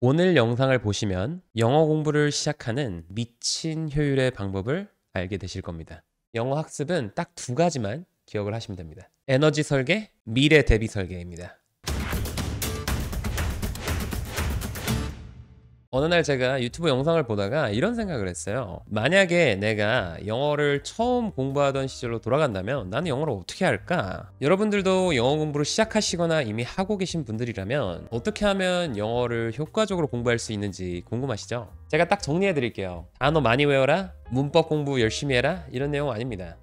오늘 영상을 보시면 영어 공부를 시작하는 미친 효율의 방법을 알게 되실 겁니다. 영어 학습은 딱 두 가지만 기억을 하시면 됩니다. 에너지 설계, 미래 대비 설계입니다. 어느 날 제가 유튜브 영상을 보다가 이런 생각을 했어요. 만약에 내가 영어를 처음 공부하던 시절로 돌아간다면 나는 영어를 어떻게 할까? 여러분들도 영어 공부를 시작하시거나 이미 하고 계신 분들이라면 어떻게 하면 영어를 효과적으로 공부할 수 있는지 궁금하시죠? 제가 딱 정리해 드릴게요. 단어 많이 외워라, 문법 공부 열심히 해라, 이런 내용 아닙니다.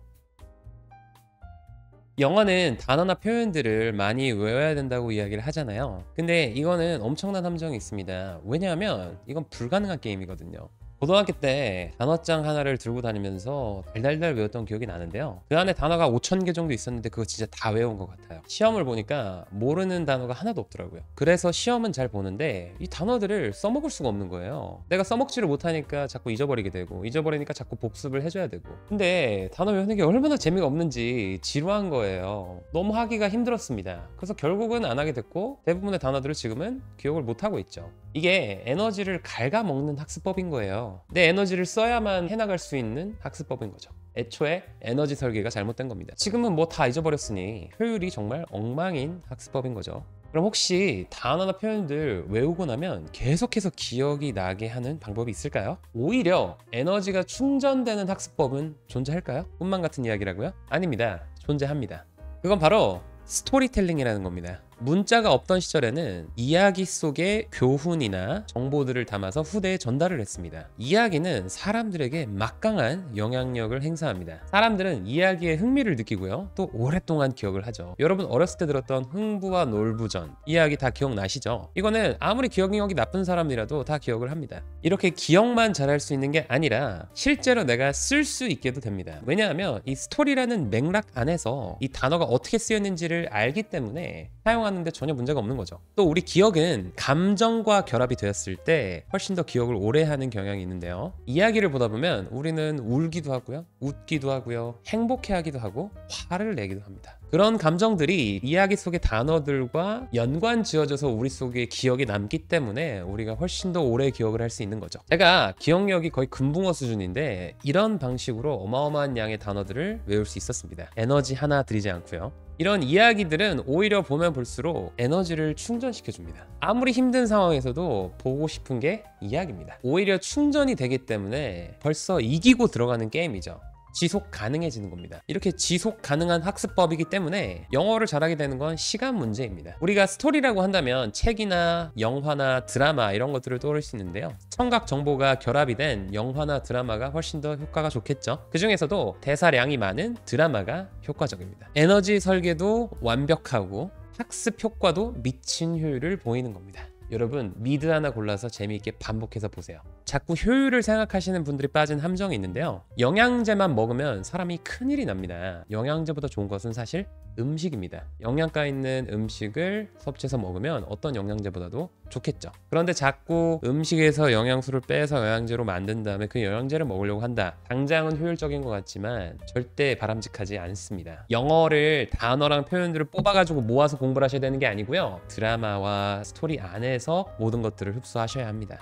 영어는 단어나 표현들을 많이 외워야 된다고 이야기를 하잖아요. 근데 이거는 엄청난 함정이 있습니다. 왜냐하면 이건 불가능한 게임이거든요. 고등학교 때 단어장 하나를 들고 다니면서 달달달 외웠던 기억이 나는데요. 그 안에 단어가 5,000개 정도 있었는데 그거 진짜 다 외운 것 같아요. 시험을 보니까 모르는 단어가 하나도 없더라고요. 그래서 시험은 잘 보는데 이 단어들을 써먹을 수가 없는 거예요. 내가 써먹지를 못하니까 자꾸 잊어버리게 되고, 잊어버리니까 자꾸 복습을 해줘야 되고. 근데 단어 외우는 게 얼마나 재미가 없는지 지루한 거예요. 너무 하기가 힘들었습니다. 그래서 결국은 안 하게 됐고, 대부분의 단어들을 지금은 기억을 못하고 있죠. 이게 에너지를 갉아먹는 학습법인 거예요. 내 에너지를 써야만 해나갈 수 있는 학습법인 거죠. 애초에 에너지 설계가 잘못된 겁니다. 지금은 뭐 다 잊어버렸으니 효율이 정말 엉망인 학습법인 거죠. 그럼 혹시 단어나 표현들 외우고 나면 계속해서 기억이 나게 하는 방법이 있을까요? 오히려 에너지가 충전되는 학습법은 존재할까요? 꿈만 같은 이야기라고요? 아닙니다. 존재합니다. 그건 바로 스토리텔링이라는 겁니다. 문자가 없던 시절에는 이야기 속에 교훈이나 정보들을 담아서 후대에 전달을 했습니다. 이야기는 사람들에게 막강한 영향력을 행사합니다. 사람들은 이야기에 흥미를 느끼고요, 또 오랫동안 기억을 하죠. 여러분 어렸을 때 들었던 흥부와 놀부전 이야기 다 기억나시죠? 이거는 아무리 기억력이 나쁜 사람이라도 다 기억을 합니다. 이렇게 기억만 잘할 수 있는 게 아니라 실제로 내가 쓸 수 있게도 됩니다. 왜냐하면 이 스토리라는 맥락 안에서 이 단어가 어떻게 쓰였는지를 알기 때문에 사용하는데 전혀 문제가 없는 거죠. 또 우리 기억은 감정과 결합이 되었을 때 훨씬 더 기억을 오래 하는 경향이 있는데요. 이야기를 보다 보면 우리는 울기도 하고요, 웃기도 하고요, 행복해하기도 하고 화를 내기도 합니다. 그런 감정들이 이야기 속의 단어들과 연관 지어져서 우리 속에 기억에 남기 때문에 우리가 훨씬 더 오래 기억을 할 수 있는 거죠. 제가 기억력이 거의 금붕어 수준인데 이런 방식으로 어마어마한 양의 단어들을 외울 수 있었습니다. 에너지 하나 들이지 않고요. 이런 이야기들은 오히려 보면 볼수록 에너지를 충전시켜줍니다. 아무리 힘든 상황에서도 보고 싶은 게 이야기입니다. 오히려 충전이 되기 때문에 벌써 이기고 들어가는 게임이죠. 지속 가능해지는 겁니다. 이렇게 지속 가능한 학습법이기 때문에 영어를 잘하게 되는 건 시간 문제입니다. 우리가 스토리라고 한다면 책이나 영화나 드라마 이런 것들을 떠올릴 수 있는데요. 청각 정보가 결합이 된 영화나 드라마가 훨씬 더 효과가 좋겠죠. 그 중에서도 대사량이 많은 드라마가 효과적입니다. 에너지 설계도 완벽하고 학습 효과도 미친 효율을 보이는 겁니다. 여러분 미드 하나 골라서 재미있게 반복해서 보세요. 자꾸 효율을 생각하시는 분들이 빠진 함정이 있는데요. 영양제만 먹으면 사람이 큰일이 납니다. 영양제보다 좋은 것은 사실 음식입니다. 영양가 있는 음식을 섭취해서 먹으면 어떤 영양제보다도 좋겠죠. 그런데 자꾸 음식에서 영양소를 빼서 영양제로 만든 다음에 그 영양제를 먹으려고 한다. 당장은 효율적인 것 같지만 절대 바람직하지 않습니다. 영어를 단어랑 표현들을 뽑아가지고 모아서 공부를 하셔야 되는 게 아니고요. 드라마와 스토리 안에서 모든 것들을 흡수하셔야 합니다.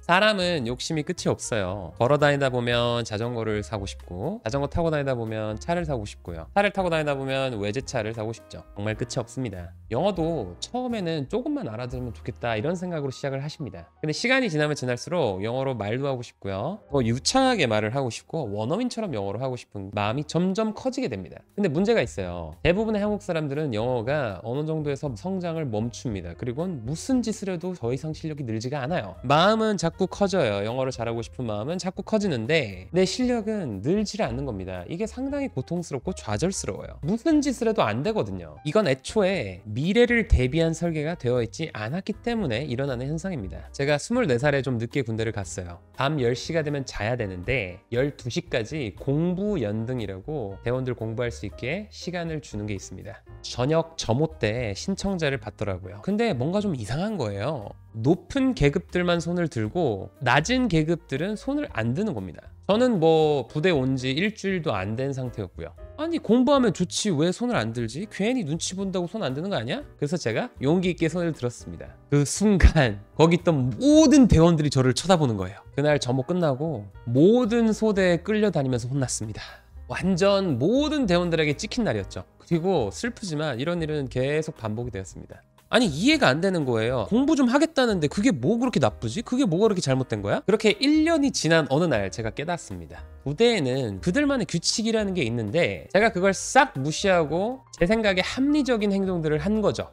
사람은 욕심이 끝이 없어요. 걸어 다니다 보면 자전거를 사고 싶고, 자전거 타고 다니다 보면 차를 사고 싶고요, 차를 타고 다니다 보면 외제차를 사고 싶죠. 정말 끝이 없습니다. 영어도 처음에는 조금만 알아들으면 좋겠다 이런 생각으로 시작을 하십니다. 근데 시간이 지나면 지날수록 영어로 말도 하고 싶고요, 더 유창하게 말을 하고 싶고 원어민처럼 영어를 하고 싶은 마음이 점점 커지게 됩니다. 근데 문제가 있어요. 대부분의 한국 사람들은 영어가 어느 정도에서 성장을 멈춥니다. 그리고 무슨 짓을 해도 더 이상 실력이 늘지가 않아요. 마음은 자꾸 커져요. 영어를 잘하고 싶은 마음은 자꾸 커지는데 내 실력은 늘지를 않는 겁니다. 이게 상당히 고통스럽고 좌절스러워요. 무슨 짓을 해도 안 되거든요. 이건 애초에 미래를 대비한 설계가 되어 있지 않았기 때문에 일어나는 현상입니다. 제가 24살에 좀 늦게 군대를 갔어요. 밤 10시가 되면 자야 되는데 12시까지 공부 연등이라고 대원들 공부할 수 있게 시간을 주는 게 있습니다. 저녁 점호 때 신청자를 받더라고요. 근데 뭔가 좀 이상한 거예요. 높은 계급들만 손을 들고 낮은 계급들은 손을 안 드는 겁니다. 저는 뭐 부대 온 지 일주일도 안 된 상태였고요. 아니 공부하면 좋지 왜 손을 안 들지? 괜히 눈치 본다고 손 안 드는 거 아니야? 그래서 제가 용기 있게 손을 들었습니다. 그 순간 거기 있던 모든 대원들이 저를 쳐다보는 거예요. 그날 점호 끝나고 모든 소대에 끌려다니면서 혼났습니다. 완전 모든 대원들에게 찍힌 날이었죠. 그리고 슬프지만 이런 일은 계속 반복이 되었습니다. 아니 이해가 안 되는 거예요. 공부 좀 하겠다는데 그게 뭐 그렇게 나쁘지? 그게 뭐가 그렇게 잘못된 거야? 그렇게 1년이 지난 어느 날 제가 깨닫습니다. 부대에는 그들만의 규칙이라는 게 있는데 제가 그걸 싹 무시하고 제 생각에 합리적인 행동들을 한 거죠.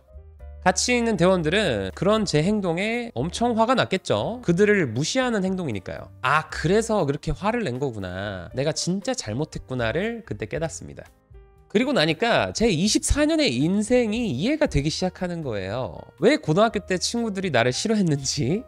같이 있는 대원들은 그런 제 행동에 엄청 화가 났겠죠. 그들을 무시하는 행동이니까요. 아 그래서 그렇게 화를 낸 거구나. 내가 진짜 잘못했구나를 그때 깨닫습니다. 그리고 나니까 제 24년의 인생이 이해가 되기 시작하는 거예요. 왜 고등학교 때 친구들이 나를 싫어했는지,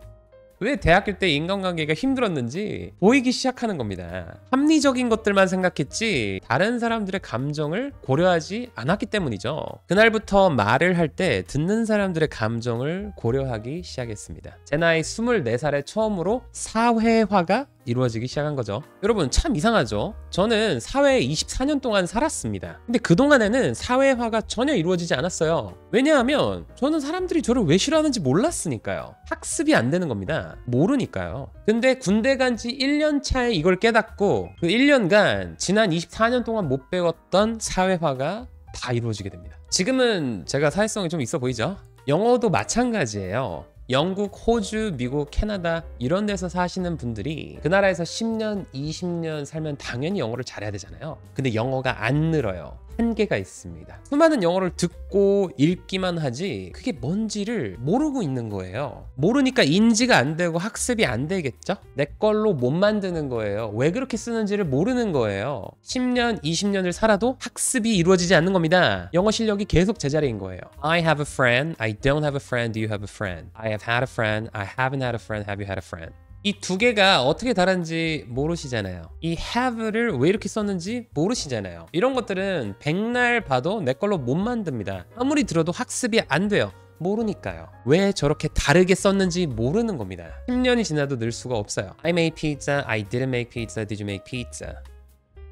왜 대학교 때 인간관계가 힘들었는지 보이기 시작하는 겁니다. 합리적인 것들만 생각했지 다른 사람들의 감정을 고려하지 않았기 때문이죠. 그날부터 말을 할 때 듣는 사람들의 감정을 고려하기 시작했습니다. 제 나이 24살에 처음으로 사회화가 이루어지기 시작한 거죠. 여러분 참 이상하죠? 저는 사회에 24년 동안 살았습니다. 근데 그동안에는 사회화가 전혀 이루어지지 않았어요. 왜냐하면 저는 사람들이 저를 왜 싫어하는지 몰랐으니까요. 학습이 안 되는 겁니다. 모르니까요. 근데 군대 간 지 1년 차에 이걸 깨닫고 그 1년간 지난 24년 동안 못 배웠던 사회화가 다 이루어지게 됩니다. 지금은 제가 사회성이 좀 있어 보이죠? 영어도 마찬가지예요. 영국, 호주, 미국, 캐나다 이런 데서 사시는 분들이 그 나라에서 10년, 20년 살면 당연히 영어를 잘해야 되잖아요. 근데 영어가 안 늘어요. 한계가 있습니다. 수많은 영어를 듣고 읽기만 하지 그게 뭔지를 모르고 있는 거예요. 모르니까 인지가 안 되고 학습이 안 되겠죠? 내 걸로 못 만드는 거예요. 왜 그렇게 쓰는지를 모르는 거예요. 10년, 20년을 살아도 학습이 이루어지지 않는 겁니다. 영어 실력이 계속 제자리인 거예요. I have a friend, I don't have a friend, do you have a friend? I have had a friend, I haven't had a friend, have you had a friend? 이 두 개가 어떻게 다른지 모르시잖아요. 이 have를 왜 이렇게 썼는지 모르시잖아요. 이런 것들은 백날 봐도 내 걸로 못 만듭니다. 아무리 들어도 학습이 안 돼요. 모르니까요. 왜 저렇게 다르게 썼는지 모르는 겁니다. 10년이 지나도 늘 수가 없어요. I made pizza, I didn't make pizza, did you make pizza?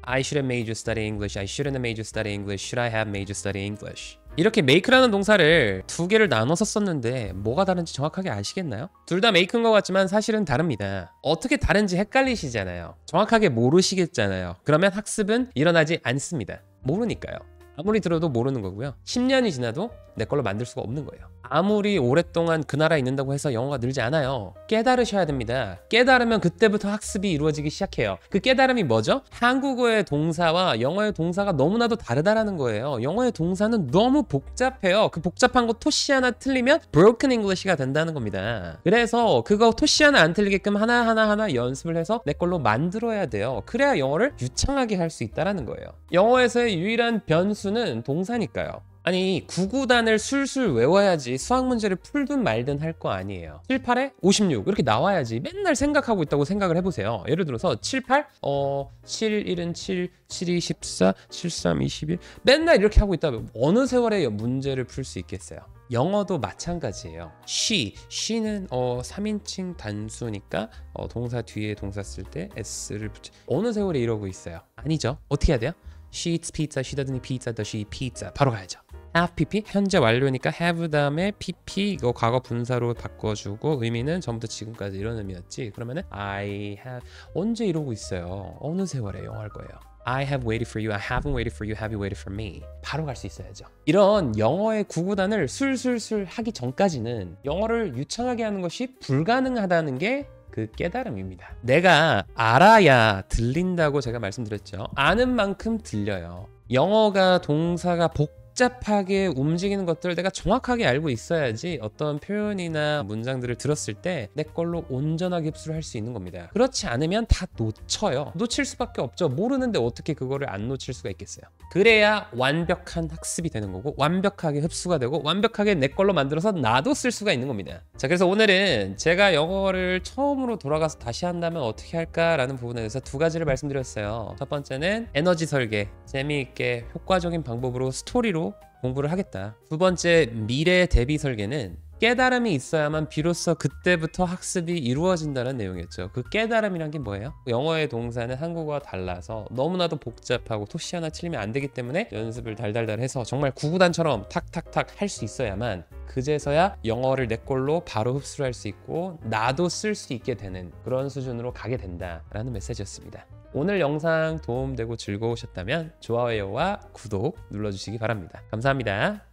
I should have made you study English, I shouldn't have made you study English, should I have made you study English? 이렇게 make라는 동사를 두 개를 나눠서 썼는데 뭐가 다른지 정확하게 아시겠나요? 둘 다 make인 것 같지만 사실은 다릅니다. 어떻게 다른지 헷갈리시잖아요. 정확하게 모르시겠잖아요. 그러면 학습은 일어나지 않습니다. 모르니까요. 아무리 들어도 모르는 거고요. 10년이 지나도 내 걸로 만들 수가 없는 거예요. 아무리 오랫동안 그 나라에 있는다고 해서 영어가 늘지 않아요. 깨달으셔야 됩니다. 깨달으면 그때부터 학습이 이루어지기 시작해요. 그 깨달음이 뭐죠? 한국어의 동사와 영어의 동사가 너무나도 다르다라는 거예요. 영어의 동사는 너무 복잡해요. 그 복잡한 거 토시 하나 틀리면 broken English가 된다는 겁니다. 그래서 그거 토시 하나 안 틀리게끔 하나 연습을 해서 내 걸로 만들어야 돼요. 그래야 영어를 유창하게 할 수 있다는 거예요. 영어에서의 유일한 변수는 동사니까요. 아니 구구단을 술술 외워야지 수학 문제를 풀든 말든 할 거 아니에요. 7, 8에 56 이렇게 나와야지 맨날 생각하고 있다고 생각을 해보세요. 예를 들어서 7, 8 7, 1은 7, 7, 2, 14 7, 3, 21 맨날 이렇게 하고 있다면 어느 세월에 문제를 풀 수 있겠어요. 영어도 마찬가지예요. she는 3인칭 단수니까 동사 뒤에 동사 쓸 때 s를 붙여 어느 세월에 이러고 있어요. 아니죠. 어떻게 해야 돼요? She eats pizza, she doesn't eat pizza, does she eat pizza? 바로 가야죠. have pp 현재 완료니까 have 다음에 pp 이거 과거 분사로 바꿔주고 의미는 전부터 지금까지 이런 의미였지. 그러면은 I have 언제 이러고 있어요. 어느 세월에 영어 할 거예요. I have waited for you, I haven't waited for you, have you waited for me? 바로 갈 수 있어야죠. 이런 영어의 구구단을 술술술 하기 전까지는 영어를 유창하게 하는 것이 불가능하다는 게 그 깨달음입니다. 내가 알아야 들린다고 제가 말씀드렸죠. 아는 만큼 들려요. 영어가 동사가 복잡하게 움직이는 것들을 내가 정확하게 알고 있어야지 어떤 표현이나 문장들을 들었을 때 내 걸로 온전하게 흡수를 할 수 있는 겁니다. 그렇지 않으면 다 놓쳐요. 놓칠 수밖에 없죠. 모르는데 어떻게 그거를 안 놓칠 수가 있겠어요. 그래야 완벽한 학습이 되는 거고 완벽하게 흡수가 되고 완벽하게 내 걸로 만들어서 나도 쓸 수가 있는 겁니다. 자, 그래서 오늘은 제가 영어를 처음으로 돌아가서 다시 한다면 어떻게 할까라는 부분에 대해서 두 가지를 말씀드렸어요. 첫 번째는 에너지 설계, 재미있게 효과적인 방법으로 스토리로 공부를 하겠다. 두 번째 미래 대비 설계는 깨달음이 있어야만 비로소 그때부터 학습이 이루어진다는 내용이었죠. 그 깨달음이란 게 뭐예요? 영어의 동사는 한국어와 달라서 너무나도 복잡하고 토시 하나 틀리면 안 되기 때문에 연습을 달달달 해서 정말 구구단처럼 탁탁탁 할 수 있어야만 그제서야 영어를 내 걸로 바로 흡수를 할 수 있고 나도 쓸 수 있게 되는 그런 수준으로 가게 된다라는 메시지였습니다. 오늘 영상 도움되고 즐거우셨다면 좋아요와 구독 눌러주시기 바랍니다. 감사합니다.